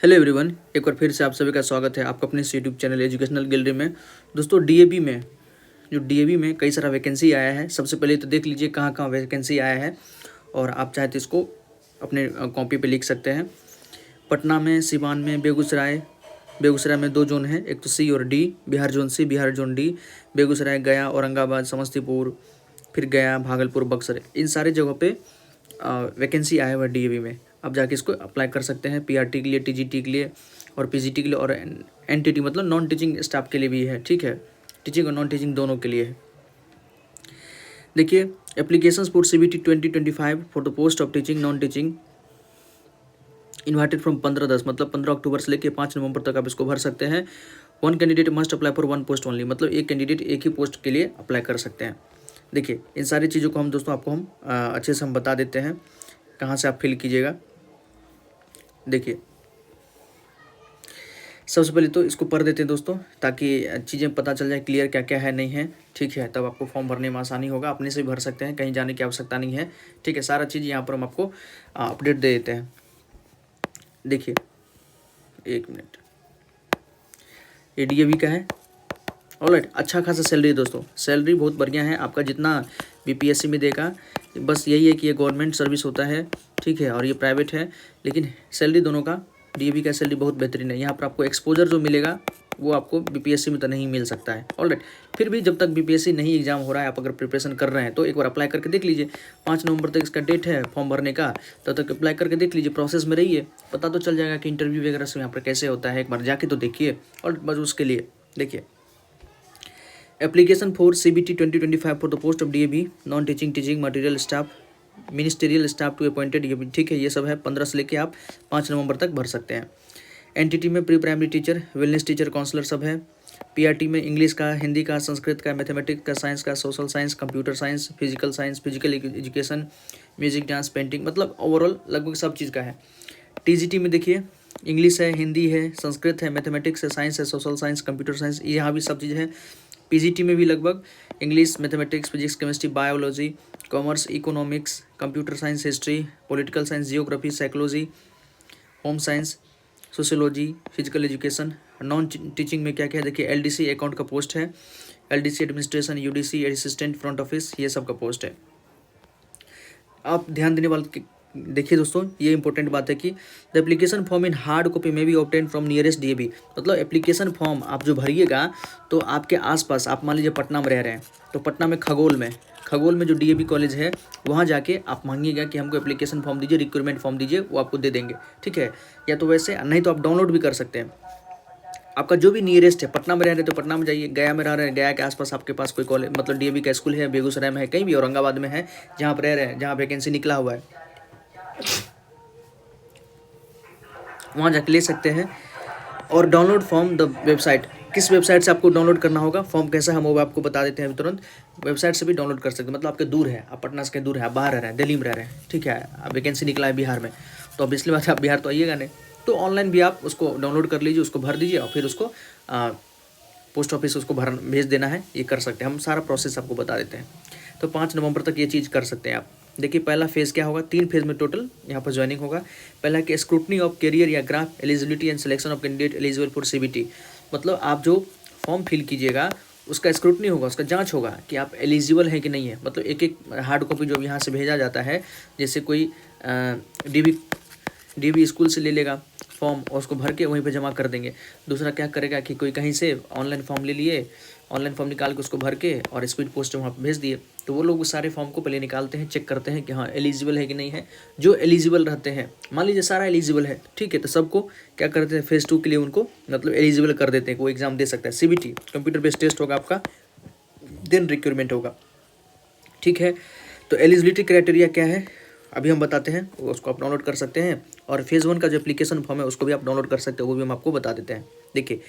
Hello everyone, एक बार फिर से आप सभी का स्वागत है आपका अपने यूट्यूब चैनल एजुकेशनल गैलरी में। दोस्तों डीएवी में कई सारा वैकेंसी आया है। सबसे पहले तो देख लीजिए कहाँ कहाँ वैकेंसी आया है और आप चाहे तो इसको अपने कॉपी पे लिख सकते हैं। पटना में, सिवान में, बेगूसराय में 2 जोन हैं, एक तो सी और डी, बिहार जोन सी, बिहार जोन डी। बेगूसराय, गया, औरंगाबाद, समस्तीपुर, फिर गया, भागलपुर, बक्सर, इन सारे जगहों पे वैकेंसी आया हुआ है डीएवी में। आप जाके इसको अप्लाई कर सकते हैं पीआरटी के लिए, टीजीटी के लिए और पीजीटी के लिए, और एनटीटी मतलब नॉन टीचिंग स्टाफ के लिए भी है। ठीक है, टीचिंग और नॉन टीचिंग दोनों के लिए है। देखिए, applications for CBT 2025 for the post of teaching non teaching invited from 15/10 मतलब 15 अक्टूबर से लेकर 5 नवंबर तक आप इसको भर सकते हैं। 1 candidate must apply for 1 post only, मतलब एक कैंडिडेट एक ही पोस्ट के लिए अप्लाई कर सकते हैं। देखिए, इन सारी चीज़ों को हम अच्छे से हम बता देते हैं कहाँ से आप फिल कीजिएगा। देखिए, सबसे पहले तो इसको पढ़ देते हैं दोस्तों, ताकि चीज़ें पता चल जाए क्लियर क्या क्या है नहीं है। ठीक है, तब आपको फॉर्म भरने में आसानी होगा। अपने से भी भर सकते हैं, कहीं जाने की आवश्यकता नहीं है। ठीक है, सारा चीज़ यहाँ पर हम आपको अपडेट दे देते हैं। देखिए, 1 मिनट, ये डीएवी का है। ऑलराइट, अच्छा खासा सैलरी है दोस्तों, सैलरी बहुत बढ़िया है। आपका जितना बीपीएससी में देगा, बस यही है कि ये गवर्नमेंट सर्विस होता है। ठीक है, और ये प्राइवेट है, लेकिन सैलरी दोनों का, डीएवी का सैलरी बहुत बेहतरीन है। यहाँ पर आपको एक्सपोजर जो मिलेगा वो आपको बीपीएससी में तो नहीं मिल सकता है। ऑलराइट, फिर भी जब तक बीपीएससी नहीं एग्जाम हो रहा है, आप अगर प्रिपरेशन कर रहे हैं तो एक बार अप्लाई करके देख लीजिए। 5 नवंबर तक इसका डेट है फॉर्म भरने का, तब तक अप्लाई करके देख लीजिए, प्रोसेस में रहिए, पता तो चल जाएगा कि इंटरव्यू वगैरह से यहाँ पर कैसे होता है। एक बार जाके तो देखिए, और बस उसके लिए देखिए, application for CBT 2025 for the post of DAV non teaching teaching material staff ministerial staff to appointed, ये भी ठीक है, ये सब है। 15 से लेके आप 5 नवंबर तक भर सकते हैं। एनटीटी में pre primary teacher, wellness teacher, counsellor सब है। पीआरटी में इंग्लिश का, हिंदी का, संस्कृत का, मैथमेटिक्स का, साइंस का, social science, computer science, physical education, music, dance, painting, मतलब ओवरऑल लगभग सब चीज़ का है। टीजीटी में देखिए, इंग्लिश है, हिंदी है, संस्कृत है, मैथमेटिक्स है, साइंस है, सोशल साइंस, कंप्यूटर साइंस, यहाँ भी सब चीज़ है। पीजीटी में भी लगभग English, mathematics, physics, chemistry, biology, commerce, economics, computer science, history, political science, geography, psychology, home science, sociology, physical education. Non teaching में क्या क्या है, देखिए, एलडीसी अकाउंट का पोस्ट है, LDC administration, UDC assistant front office, ये सब का पोस्ट है। आप ध्यान देने वाले देखिए दोस्तों, ये इंपॉर्टेंट बात है कि the application form in hard copy में be obtain from nearest DAV, मतलब एप्लीकेशन फॉर्म आप जो भरिएगा तो आपके आसपास, आप मान लीजिए पटना में रह रहे हैं तो पटना में खगोल में जो डीएवी कॉलेज है वहाँ जाके आप मांगिएगा कि हमको एप्लीकेशन फॉर्म दीजिए, रिक्वायरमेंट फॉर्म दीजिए, वो आपको दे देंगे। ठीक है, या तो वैसे, नहीं तो आप डाउनलोड भी कर सकते हैं। आपका जो भी नियरेस्ट है, पटना में रह रहे तो पटना में जाइए, गया में रह रहे हैं, गया के आसपास आपके पास कोई कॉलेज मतलब डीएवी का स्कूल है, बेगूसराय में है, कहीं भी औरंगाबाद में है, जहाँ पर रह रहे हैं, जहाँ वैकेंसी निकला हुआ है, वहाँ जाके ले सकते हैं। और डाउनलोड फॉर्म द वेबसाइट, किस वेबसाइट से आपको डाउनलोड करना होगा, फॉर्म कैसा हम वो आपको बता देते हैं तुरंत। वेबसाइट से भी डाउनलोड कर सकते हैं, मतलब आपके दूर है, आप पटना से कहीं दूर है, आप बाहर रह रहे हैं, दिल्ली में रह रहे हैं, ठीक है, वैकेंसी निकला है बिहार में, तो ऑब्वियसली बात है आप बिहार तो आइएगा नहीं, तो ऑनलाइन भी आप उसको डाउनलोड कर लीजिए, उसको भर दीजिए और फिर उसको पोस्ट ऑफिस उसको भेज देना है, ये कर सकते हैं। हम सारा प्रोसेस आपको बता देते हैं। तो 5 नवंबर तक ये चीज़ कर सकते हैं आप। देखिए, पहला फेज़ क्या होगा, 3 फेज़ में टोटल यहाँ पर ज्वाइनिंग होगा। पहला कि स्क्रूटनी ऑफ कैरियर या graph eligibility and selection of candidate eligible for CBT, मतलब आप जो फॉर्म फिल कीजिएगा उसका स्क्रूटनी होगा, उसका जांच होगा कि आप एलिजिबल हैं कि नहीं है। मतलब एक एक हार्ड कॉपी जो यहाँ से भेजा जाता है, जैसे कोई डीवी स्कूल से ले लेगा फॉर्म और उसको भर के वहीं पे जमा कर देंगे। दूसरा क्या करेगा कि कोई कहीं से ऑनलाइन फॉर्म ले लिए, ऑनलाइन फॉर्म निकाल के उसको भर के और स्पीड पोस्ट वहाँ पे भेज दिए। तो वो लोग उस सारे फॉर्म को पहले निकालते हैं, चेक करते हैं कि हाँ एलिजिबल है कि नहीं है। जो एलिजिबल रहते हैं, मान लीजिए सारा एलिजिबल है, ठीक है, तो सबको क्या करते हैं, फेज़ 2 के लिए उनको मतलब एलिजिबल कर देते हैं, वो एग्जाम दे सकता है। सीबीटी कंप्यूटर बेस्ड टेस्ट होगा आपका, देन रिक्वायरमेंट होगा। ठीक है, तो एलिजिबिलिटी क्राइटेरिया क्या है अभी हम बताते हैं, उसको आप डाउनलोड कर सकते हैं। और फेज़ 1 का जो एप्लीकेशन फॉर्म है उसको भी आप डाउनलोड कर सकते हो, वो भी हम आपको बता देते हैं। देखिए,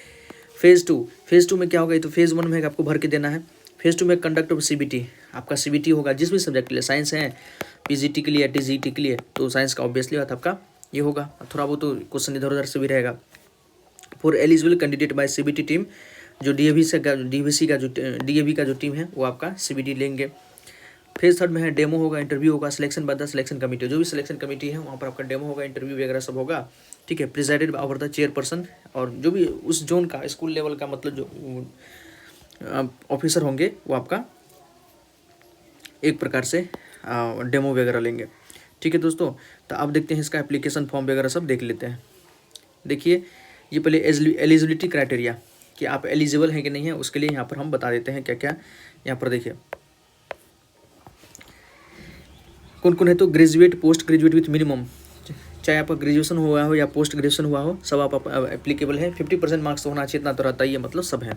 फेज़ 2 में क्या होगा, ये तो फेज़ 1 में आपको भर के देना है। फेज़ 2 में कंडक्ट ऑफ सीबीटी, आपका सीबीटी होगा जिस भी सब्जेक्ट के लिए, साइंस है, पीजीटी के लिए, टीजीटी के लिए, तो साइंस का ऑब्वियसली बात आपका ये होगा। थोड़ा बहुत तो क्वेश्चन इधर उधर से भी रहेगा। For eligible candidate by CBT team, जो डीएवी का जो टीम है वो आपका सीबीटी लेंगे। फेज थर्ड में है डेमो होगा, इंटरव्यू होगा, selection by the selection committee, जो भी सिलेक्शन कमेटी है वहाँ पर आपका डेमो होगा, इंटरव्यू वगैरह सब होगा, ठीक है। प्रिजाइडेड ओवर द चेयरपर्सन, और जो भी उस जोन का स्कूल लेवल का मतलब जो ऑफिसर होंगे वो आपका एक प्रकार से डेमो वगैरह लेंगे, ठीक है दोस्तों। तो अब देखते हैं इसका एप्लीकेशन फॉर्म वगैरह सब देख लेते हैं। देखिए ये पहले एलिजिबिलिटी क्राइटेरिया कि आप एलिजिबल हैं कि नहीं है, उसके लिए यहाँ पर हम बता देते हैं क्या क्या। यहाँ पर देखिए कौन कौन है, तो graduate, post graduate with minimum, चाहे आपका ग्रेजुएशन हुआ हो या पोस्ट ग्रेजुएशन हुआ हो, सब आप एप्लीकेबल है। 50% मार्क्स तो होना चाहिए, इतना तो रहता ही है, मतलब सब है,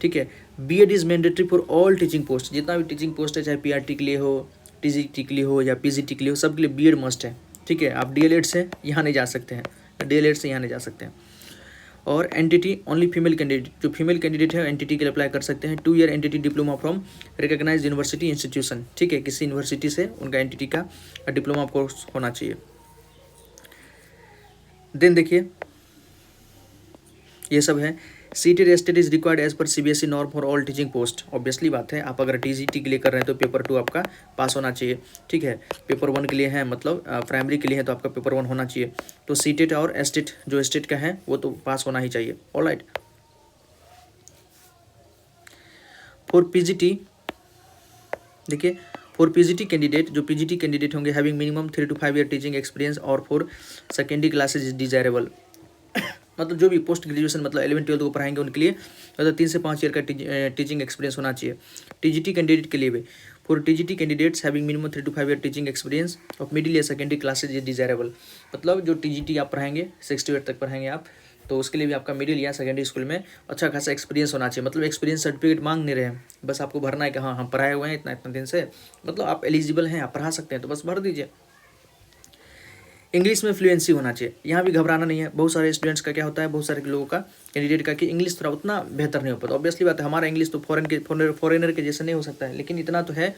ठीक है। BEd is mandatory for all teaching post, जितना भी टीचिंग पोस्ट है, चाहे पीआरटी के लिए हो, टीजीटी के लिए हो या पीजीटी के लिए हो, सब के लिए बीएड मस्ट है, ठीक है। आप डीएलएड से यहाँ नहीं जा सकते हैं, डीएलएड से यहाँ नहीं जा सकते हैं। और एनटीटी ओनली फीमेल कैंडिडेट, जो फीमेल कैंडिडेट है एनटीटी के लिए अप्लाई कर सकते हैं। 2 year NTT diploma from recognised university institution, ठीक है, किसी यूनिवर्सिटी से उनका एनटीटी का डिप्लोमा कोर्स होना चाहिए। देन देखिए ये सब है। CTET STET is required as per CBSE norm for all teaching post, obviously बात है, आप अगर टीजीटी के लिए कर रहे हैं तो पेपर 2 आपका पास होना चाहिए, ठीक है। पेपर 1 के लिए है, मतलब प्राइमरी के लिए है तो आपका पेपर 1 होना चाहिए। तो सीटेड और एस्टेट जो एस्टेट का है वो तो पास होना ही चाहिए, ऑलराइट। फॉर पीजीटी देखिए, फॉर पीजीटी कैंडिडेट, जो पीजीटी कैंडिडेट होंगे having minimum 3 to 5 year teaching experience और for secondary classes is desirable, मतलब जो भी पोस्ट ग्रेजुएशन मतलब 11-12 को पढ़ाएंगे उनके लिए मतलब 3 से 5 ईयर का टीचिंग एक्सपीरियंस होना चाहिए। टीजीटी कैंडिडेट के लिए भी, for TGT candidates having minimum 3 to 5 year teaching experience of middle या सेकेंडरी क्लासेज इज डिजायरेबल, मतलब जो टीजीटी आप पढ़ाएंगे 6 to 8 तक पढ़ाएंगे आप, तो उसके लिए भी आपका मिडिल या सेकेंडरी स्कूल में अच्छा खासा एक्सपीरियंस होना चाहिए। मतलब एक्सपीरियंस सर्टिफिकेट मांग नहीं रहे हैं, बस आपको भरना है कि हाँ हम पढ़ाए हुए हैं इतना इतना दिन से, मतलब आप एलिजिबल हैं, आप पढ़ा सकते हैं, तो बस भर दीजिए। इंग्लिश में फ्लुएंसी होना चाहिए, यहाँ भी घबराना नहीं है। बहुत सारे स्टूडेंट्स का क्या होता है, बहुत सारे लोगों का कैंडिडेट का कि इंग्लिश थोड़ा उतना बेहतर नहीं हो पाता, ऑब्वियसली बात है, हमारा इंग्लिश तो फॉरेनर के जैसे नहीं हो सकता है, लेकिन इतना तो है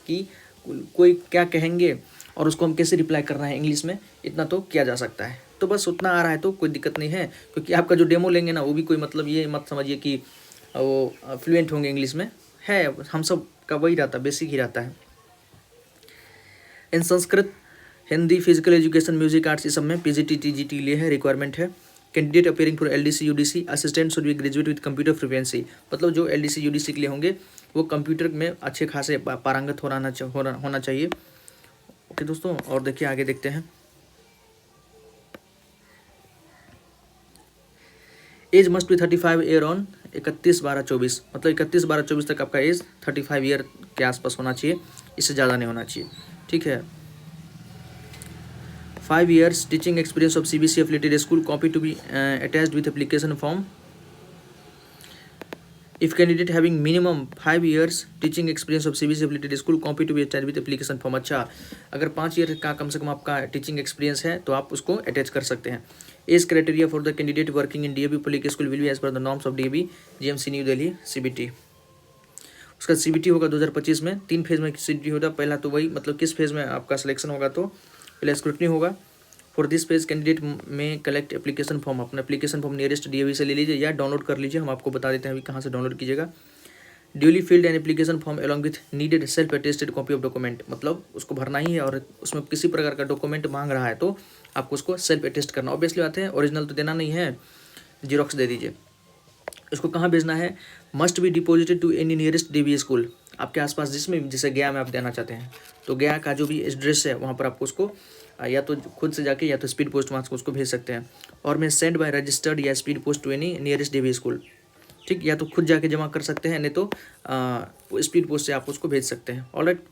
कि कोई क्या कहेंगे और उसको हम कैसे रिप्लाई करना है इंग्लिश में, इतना तो किया जा सकता है। तो बस उतना आ रहा है तो कोई दिक्कत नहीं है, क्योंकि आपका जो डेमो लेंगे ना वो भी कोई मतलब ये मत समझिए कि वो फ्लुएंट होंगे इंग्लिश में, है हम सब का वही रहता है, बेसिक ही रहता है। In Sanskrit, Hindi, physical education, music, arts, इस सब में पीजीटी टीजीटी लिए है, रिक्वायरमेंट है। Candidate appearing for LDC UDC assistant should be graduate with computer fluency, मतलब जो एलडीसी यूडीसी के लिए होंगे वो कंप्यूटर में अच्छे खासे पारंगत होना चाहिए। ओके दोस्तों, और देखिए आगे देखते हैं। Age must be 35 year on 31/12/24, मतलब 31/12/24 तक आपका एज 35 ईयर के आसपास होना चाहिए, इससे ज़्यादा नहीं होना चाहिए, ठीक है। 5 years teaching experience of CBC affiliated school, copy to be attached with application form. If candidate having minimum 5 years teaching experience of CBC affiliated school, copy to be attached with application form। अच्छा, अगर 5 year का कम से कम आपका teaching experience है तो आप उसको attach कर सकते हैं। Age criteria for the candidate working in DAV public school will be as per the norms of DAV GMC new Delhi CBT। उसका CBT होगा 2025 में, 3 फेज में CBT होगा। पहला तो वही मतलब किस फेज में आपका सिलेक्शन होगा, तो पहले स्क्रूटनी होगा। फॉर दिस पेज कैंडिडेट में कलेक्ट एप्लीकेशन फॉर्म, अपना एप्लीकेशन फॉर्म नियरेस्ट DAV से ले लीजिए या डाउनलोड कर लीजिए, हम आपको बता देते हैं अभी कहाँ से डाउनलोड कीजिएगा। Duly field an application form along with needed self attested copy of document, मतलब उसको भरना ही है और उसमें किसी प्रकार का डॉक्यूमेंट मांग रहा है तो आपको उसको सेल्फ अटेस्ट करना, ऑब्वियसली बात है, ओरिजिनल तो देना नहीं है, जीरोक्स दे दीजिए। इसको कहाँ भेजना है, must be deposited to any nearest DAV school, आपके आसपास जिसमें जैसे गया में आप देना चाहते हैं तो गया का जो भी एड्रेस है वहाँ पर आपको उसको या तो खुद से जाके या तो स्पीड पोस्ट वहाँ से उसको भेज सकते हैं। और मैं सेंड बाय रजिस्टर्ड या speed post to any nearest DAV school, ठीक, या तो खुद जाके जमा कर सकते हैं, नहीं तो स्पीड पोस्ट से आप उसको भेज सकते हैं, ऑलराइट।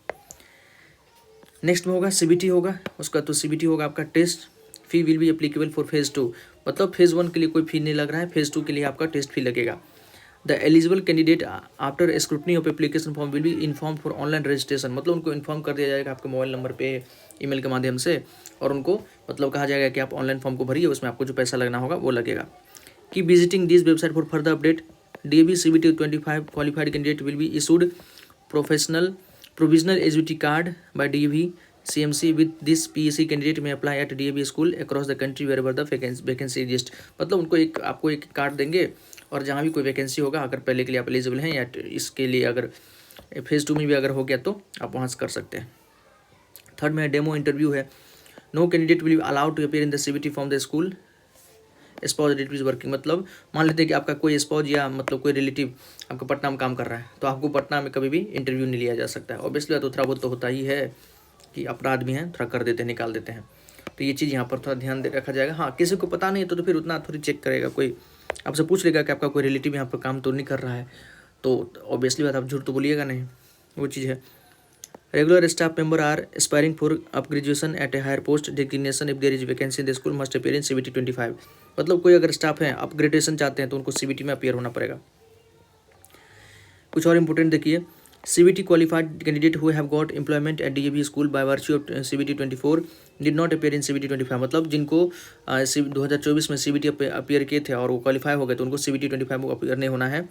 नेक्स्ट में होगा CBT होगा उसका, तो CBT होगा आपका test. Fee will be applicable for phase 2, मतलब फेज़ 1 के लिए कोई फी नहीं लग रहा है, फेज़ 2 के लिए आपका टेस्ट फी लगेगा। The eligible candidate after scrutiny of application form will be inform for online registration, मतलब उनको इन्फॉर्म कर दिया जाएगा आपके मोबाइल नंबर पे, ईमेल के माध्यम से, और उनको मतलब कहा जाएगा कि आप ऑनलाइन फॉर्म को भरिए, उसमें आपको जो पैसा लगना होगा वो लगेगा। Keep visiting this website for further update. DAV CBT 25 qualified candidate will be issued provisional एजुटी card by DAV CMC with this PEC candidate may apply at DAV school across the country wherever the vacancy exist, मतलब उनको आपको एक card देंगे और जहाँ भी कोई वैकेंसी होगा, अगर पहले के लिए आप एलिजिबल हैं या इसके लिए अगर फेज़ 2 में भी अगर हो गया तो आप वहाँ से कर सकते हैं। थर्ड में डेमो इंटरव्यू है। No candidate will be allowed to appear in the CBT from the school spouse relative is working. मतलब मान लेते हैं कि आपका कोई स्पाउस या मतलब कोई रिलेटिव आपका पटना में काम कर रहा है, तो आपको पटना में कभी भी इंटरव्यू नहीं लिया जा सकता है। ऑब्वियसली तो थोड़ा बहुत तो होता ही है कि अपना आदमी है, थोड़ा कर देते हैं, निकाल देते हैं, तो ये चीज़ यहाँ पर थोड़ा ध्यान रखा जाएगा। हाँ, किसी को पता नहीं तो फिर उतना थोड़ी चेक करेगा, कोई आपसे पूछ लेगा कि आपका कोई रिलेटिव यहाँ पर काम तो नहीं कर रहा है, तो ऑब्वियसली बात आप झूठ तो बोलिएगा नहीं, वो चीज़ है। Regular staff member are aspiring for upgradation at a higher post designation if there is vacancy in the school must appear in CBT 25। मतलब कोई अगर स्टाफ है अप ग्रेजुएशन चाहते हैं तो उनको CBT में अपीयर होना पड़ेगा। कुछ और इंपॉर्टेंट देखिए, CBT qualified candidate who have got employment at DAV school by virtue of CBT 24 did not appear in CBT 25। मतलब जिनको 2024 में CBT अपीयर किए थे और वो क्वालिफाई हो गए तो उनको CBT 25 में अपीयर नहीं होना है।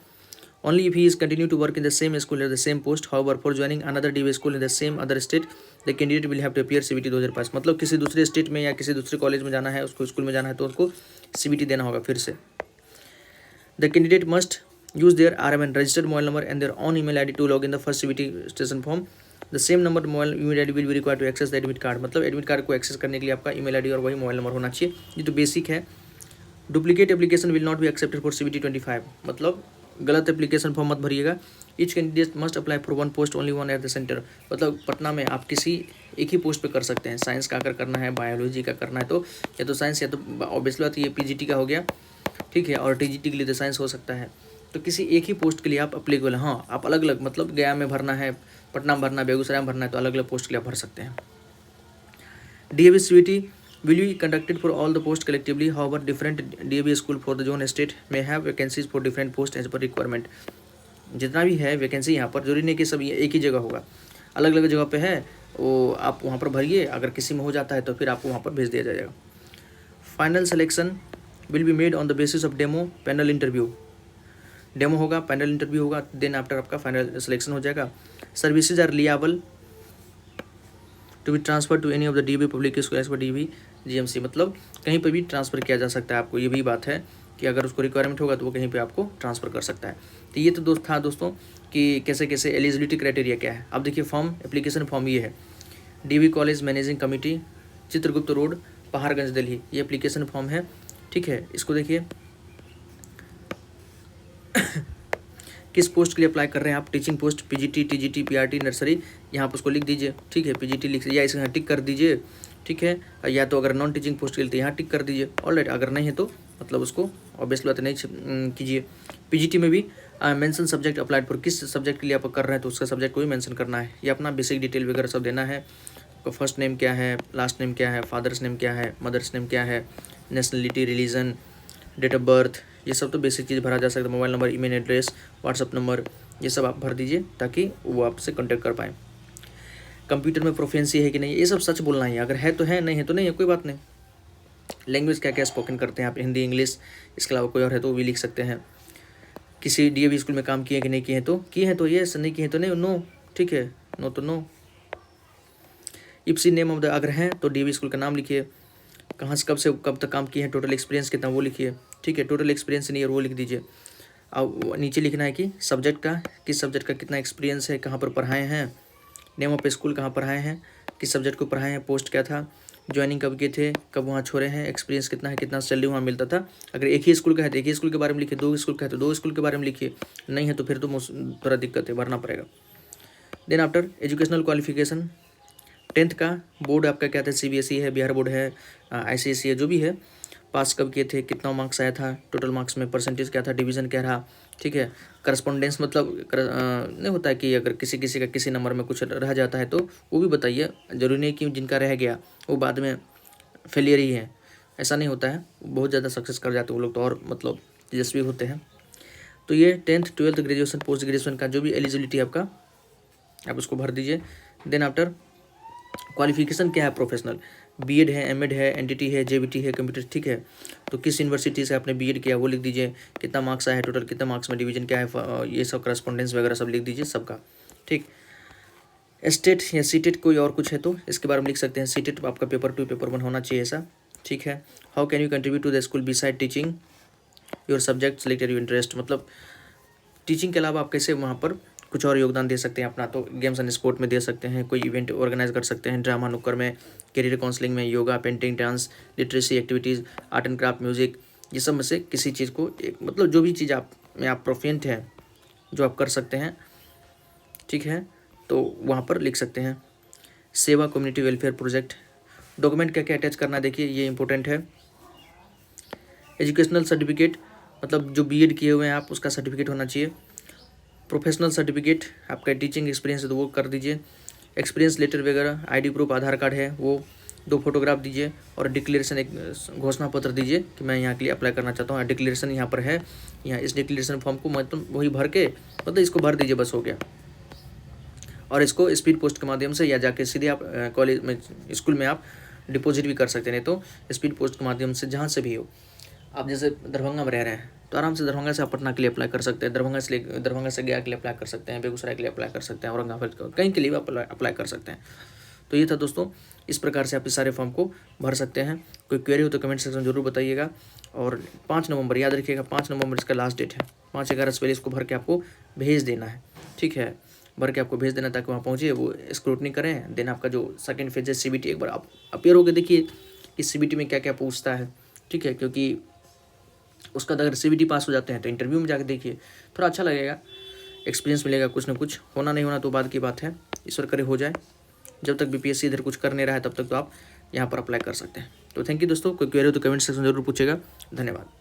Only if he is continue to work in the same school at the same post. However, for joining another DAV school in the same other state, the candidate will have to appear CBT 2005। मतलब किसी दूसरे state में या किसी दूसरे college में जाना है, उसको स्कूल में जाना है तो उसको CBT देना होगा फिर से। The candidate must use their RMN registered mobile number and their own email ID to log in the first CBT station form. The same number mobile email ID will be required to access the admit card। मतलब admit card को access करने के लिए आपका email ID और वही mobile number होना चाहिए, ये तो बेसिक है। Duplicate application will not be accepted for CBT 25। मतलब गलत एप्लीकेशन फॉर्म मत भरिएगा। Each candidate must apply for one post only one at the centre. मतलब पटना में आप किसी एक ही पोस्ट पे कर सकते हैं। साइंस का अगर करना है, बायोलॉजी का करना है तो या तो साइंस या तो ऑब्वियसली बात ये PGT का हो गया, ठीक है, और TGT के लिए तो साइंस हो सकता है। तो किसी एक ही पोस्ट के लिए आप अप्लीकेबल हैं। हाँ, आप अलग अलग मतलब गया में भरना है, पटना में भरना है, बेगूसराय में भरना है, तो अलग अलग पोस्ट के लिए आप भर सकते हैं। DAV CBT will be conducted for all the posts collectively. However, different DAV school for the zone state may have vacancies for different posts as per requirement। जितना भी है वैकेंसी यहाँ पर जरूरी नहीं कि सब एक ही जगह होगा, अलग अलग जगह पे है, वो आप वहाँ पर भरिए, अगर किसी में हो जाता है तो फिर आपको वहाँ पर भेज दिया जाएगा। Final selection will be made on the basis of demo panel interview. Demo होगा, पैनल इंटरव्यू होगा, देन आफ्टर आपका फाइनल सिलेक्शन हो जाएगा। Services are liable to be transfer to any of the DAV public school as per DAV GMC। मतलब कहीं पर भी transfer किया जा सकता है आपको, ये भी बात है कि अगर उसको रिक्वायरमेंट होगा तो वो कहीं पे आपको ट्रांसफ़र कर सकता है। तो ये तो दोस्तों कि कैसे कैसे एलिजिबिलिटी क्राइटेरिया क्या है। अब देखिए फॉर्म, एप्लीकेशन फॉर्म ये है, DAV college managing committee, Chitragupta road, Paharganj, Delhi, ये एप्लीकेशन फॉर्म है, ठीक है। इसको देखिए किस पोस्ट के लिए अप्लाई कर रहे हैं आप, teaching post, PGT, TGT, PRT, nursery, यहाँ पर उसको लिख दीजिए, ठीक है, PGT लिख या इसे टिक कर दीजिए, ठीक है, या तो अगर नॉन टीचिंग पोस्ट के लिए तो यहाँ टिक कर दीजिए, ऑलराइट। अगर नहीं है तो मतलब उसको ऑब्वियसली बात नहीं कीजिए। PGT में भी मेंशन सब्जेक्ट अप्लाइड फॉर, किस सब्जेक्ट के लिए आप कर रहे हैं तो उसका सब्जेक्ट को भी मेंशन करना है, ये अपना बेसिक डिटेल वगैरह सब देना है। आपका फर्स्ट नेम क्या है, लास्ट नेम क्या है, फादर्स नेम क्या है, मदर्स नेम क्या है, nationality, religion, date of birth, ये सब तो बेसिक चीज़ भरा जा सकता है। Mobile number, email address, WhatsApp number, ये सब आप भर दीजिए ताकि वो आपसे कांटेक्ट कर पाएँ। कंप्यूटर में प्रोफिशिएंसी है कि नहीं, ये सब सच बोलना ही है, अगर है तो है, नहीं है तो नहीं है, कोई बात नहीं। लैंग्वेज क्या क्या स्पोकन करते हैं आप, हिंदी, इंग्लिश, इसके अलावा कोई और है तो वो भी लिख सकते हैं। किसी DAV स्कूल में काम किए हैं कि नहीं किए हैं, तो किए हैं तो येस, नहीं किए हैं तो नहीं, नो, ठीक है, नो तो नो। इप्सी नेम ऑफ द, अगर हैं तो DAV स्कूल का नाम लिखिए, कहाँ से कब तक काम किए हैं, टोटल एक्सपीरियंस कितना वो लिखिए, ठीक है, टोटल एक्सपीरियंस नहीं है वो लिख दीजिए। अब नीचे लिखना है कि सब्जेक्ट का, किस सब्जेक्ट का कितना एक्सपीरियंस है, कहाँ पर पढ़ाए हैं, नेम ऑफ स्कूल कहाँ पढ़ाए हैं, किस सब्जेक्ट को पढ़ाए हैं, पोस्ट क्या था, ज्वाइनिंग कब किए थे, कब वहाँ छोड़े हैं, एक्सपीरियंस कितना है, कितना सैलरी वहाँ मिलता था। अगर एक ही स्कूल का है तो एक ही स्कूल के बारे में लिखिए, 2 स्कूल का है तो 2 स्कूल के बारे में लिखिए, नहीं है तो फिर तो थोड़ा दिक्कत है, भरना पड़ेगा। Then after educational qualification, 10th का बोर्ड आपका क्या था, CBSE है, बिहार बोर्ड है, ICSE है, जो भी है, पास कब किए थे, कितना मार्क्स आया था, टोटल मार्क्स में परसेंटेज क्या था, डिवीज़न क्या रहा, ठीक है। करस्पॉन्डेंस मतलब नहीं होता है कि अगर किसी का किसी नंबर में कुछ रह जाता है तो वो भी बताइए, जरूरी नहीं कि जिनका रह गया वो बाद में फेलियर ही है, ऐसा नहीं होता है, बहुत ज़्यादा सक्सेस कर जाते हैं वो लोग तो, और मतलब तेजस्वी होते हैं। तो ये 10th 12th graduation, post graduation का जो भी एलिजिबिलिटी आपका, आप उसको भर दीजिए। देन आफ्टर क्वालिफिकेशन क्या है, प्रोफेशनल, B.Ed है, M.Ed है, NTT है, JBT है, कंप्यूटर, ठीक है। तो किस यूनिवर्सिटी से आपने B.Ed किया वो लिख दीजिए, कितना मार्क्स आया है, टोटल कितना मार्क्स में, डिवीजन क्या है, ये सब करस्पॉन्डेंस वगैरह सब लिख दीजिए सबका, ठीक। स्टेट या सीटेट कोई और कुछ है तो इसके बारे में लिख सकते हैं, सीटेट आपका पेपर 2 पेपर 1 होना चाहिए ऐसा, ठीक है। How can you contribute to the school beside teaching your subject, select your interest, मतलब टीचिंग के अलावा आप कैसे वहाँ पर कुछ और योगदान दे सकते हैं अपना, तो गेम्स एंड स्पोर्ट में दे सकते हैं, कोई इवेंट ऑर्गेनाइज कर सकते हैं, ड्रामा नुक्कड़ में, करियर काउंसलिंग में, yoga, painting, dance, literacy activities, art and craft, music, ये सब में से किसी चीज़ को एक मतलब जो भी चीज़ आप में आप प्रोफिशिएंट हैं जो आप कर सकते हैं, ठीक है, तो वहाँ पर लिख सकते हैं। सेवा कम्युनिटी वेलफेयर प्रोजेक्ट। डॉक्यूमेंट क्या क्या अटैच करना है देखिए, ये इंपॉर्टेंट है। एजुकेशनल सर्टिफिकेट, मतलब जो बीएड किए हुए हैं आप उसका सर्टिफिकेट होना चाहिए। प्रोफेशनल सर्टिफिकेट, आपका टीचिंग एक्सपीरियंस है तो वो कर दीजिए। एक्सपीरियंस लेटर वगैरह, आईडी प्रूफ, आधार कार्ड है वो, 2 फोटोग्राफ दीजिए, और डिक्लेरेशन, एक घोषणा पत्र दीजिए कि मैं यहाँ के लिए अप्लाई करना चाहता हूँ। डिक्लेरेशन यहाँ पर है, यहाँ इस डिक्लेरेशन फॉर्म को मतलब वही भर के मतलब इसको भर दीजिए, बस हो गया। और इसको स्पीड पोस्ट के माध्यम से या जाके सीधे आप कॉलेज में, स्कूल में आप डिपॉजिट भी कर सकते हैं, नहीं तो स्पीड पोस्ट के माध्यम से जहाँ से भी हो। आप जैसे दरभंगा में रह रहे हैं तो आराम से दरभंगा से आप पटना के लिए अप्लाई कर सकते हैं, दरभंगा से गया के लिए अप्लाई कर सकते हैं, बेगूसराय के लिए अप्लाई कर सकते हैं, औरंगाबाद कहीं के लिए भी अप्लाई कर सकते हैं। तो ये था दोस्तों, इस प्रकार से आप इस सारे फॉर्म को भर सकते हैं। कोई क्वेरी हो तो कमेंट सेक्शन जरूर बताइएगा। और 5 नवंबर याद रखिएगा, 5 नवंबर इसका लास्ट डेट है। 5/11 से पहले इसको भर के आपको भेज देना है, ठीक है, भर के आपको भेज देना ताकि वहाँ पहुँचे, वो स्क्रूटनी करें। देन आपका जो सेकंड फेज है CBT, एक बार आप अपेयर होकर देखिए कि CBT में क्या क्या पूछता है, ठीक है, क्योंकि उसका अगर CBT पास हो जाते हैं तो इंटरव्यू में जाकर देखिए, थोड़ा अच्छा लगेगा, एक्सपीरियंस मिलेगा कुछ ना कुछ। होना नहीं होना तो बाद की बात है, ईश्वर करे हो जाए। जब तक BPSC इधर कुछ कर नहीं रहा है तब तक तो आप यहाँ पर अप्लाई कर सकते हैं। तो थैंक यू दोस्तों, कोई क्वेरी हो तो कमेंट सेक्शन जरूर पूछेगा। धन्यवाद।